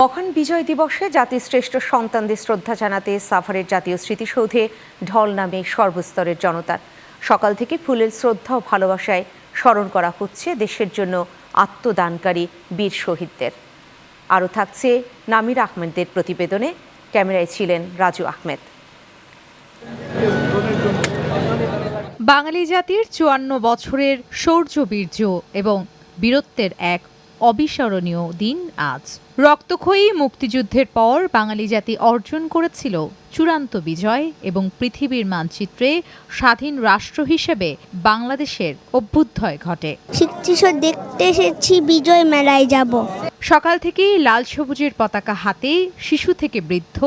মহান বিজয় দিবসে জাতির শ্রেষ্ঠ সন্তানদের শ্রদ্ধা জানাতে সাভারের জাতীয় স্মৃতিসৌধে ঢল নামে সর্বস্তরের জনতার। সকাল থেকে ফুলেল শ্রদ্ধা ও ভালোবাসায় স্মরণ করা হচ্ছে দেশের জন্য আত্মদানকারী বীর শহীদদের। আরও থাকছে নামির আহমেদের প্রতিবেদনে। ক্যামেরায় ছিলেন রাজু আহমেদ। বাঙালি জাতির ৫৪ বছরের শৌর্য বীর্য এবং বীরত্বের এক অবিস্মরণীয় দিন আজ। রক্তক্ষয়ী মুক্তিযুদ্ধের পর বাঙালি জাতি অর্জন করেছিল চূড়ান্ত বিজয় এবং পৃথিবীর মানচিত্রে স্বাধীন রাষ্ট্র হিসেবে বাংলাদেশের অভ্যুদয় ঘটে। স্মৃতিসৌধ দেখতে এসেছি, বিজয় মেলায় যাব। সকাল থেকেই লাল সবুজের পতাকা হাতে শিশু থেকে বৃদ্ধ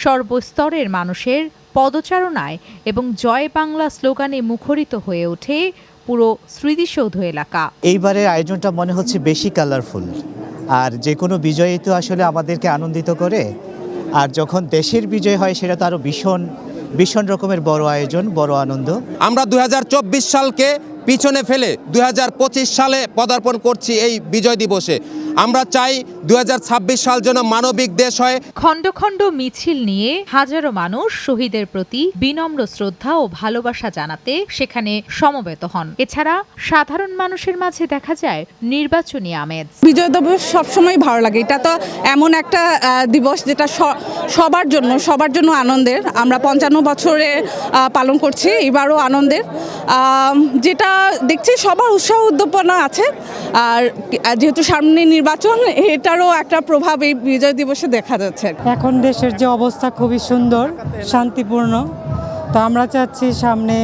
সর্বস্তরের মানুষের পদচারণায় এবং জয় বাংলা স্লোগানে মুখরিত হয়ে ওঠে পুরো স্মৃতিসৌধ এলাকা। এইবারের আয়োজনটা মনে হচ্ছে বেশি কালারফুল, আর যে কোনো বিজয়ই তো আসলে আমাদেরকে আনন্দিত করে, আর যখন দেশের বিজয় হয় সেটা তো আরও ভীষণ রকমের বড় আয়োজন, বড় আনন্দ। আমরা ২০২৪ সালকে পিছনে ফেলে ২০২৫ সালে পদার্পণ করছি এই বিজয় দিবসে। আমরা চাই ২০২৬ সাল যেন মানবিক দেশ হয়। খণ্ড খণ্ড মিছিল নিয়ে হাজারো মানুষ শহীদের প্রতি বিনম্র শ্রদ্ধা ও ভালোবাসা জানাতে সেখানে সমবেত হন। এছাড়া সাধারণ মানুষের মাঝে দেখা যায় নির্বাচনী আমেজ। বিজয় দিবস সবসময় ভালো লাগে। এটা তো এমন একটা দিবস যেটা সবার জন্য আনন্দের। আমরা ৫৫ বছরে পালন করছি, এবারও আনন্দের। যেটা দেখছি সবার উৎসাহ উদ্দীপনা আছে, আর যেহেতু সামনে নির্বাচন, এটারও একটা প্রভাব এই বিজয় দিবসে দেখা যাচ্ছে। এখন দেশের যে অবস্থা খুবই সুন্দর, শান্তিপূর্ণ। তো আমরা চাচ্ছি সামনে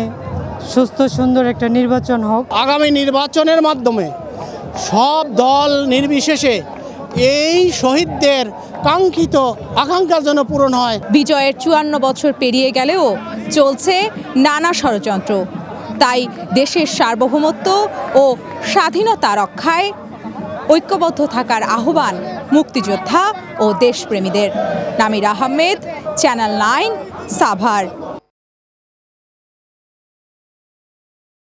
সুস্থ সুন্দর একটা নির্বাচন হোক। আগামী নির্বাচনের মাধ্যমে সব দল নির্বিশেষে এই শহীদদের কাঙ্ক্ষিত আকাঙ্ক্ষা যেন পূরণ হয়। বিজয়ের ৫৪ বছর পেরিয়ে গেলেও চলছে নানা ষড়যন্ত্র। তাই দেশের সার্বভৌমত্ব ও স্বাধীনতা রক্ষায় ঐক্যবদ্ধ থাকার আহ্বান মুক্তিযোদ্ধা ও দেশপ্রেমীদের। নামির আহমেদ, চ্যানেল 9, সাভার।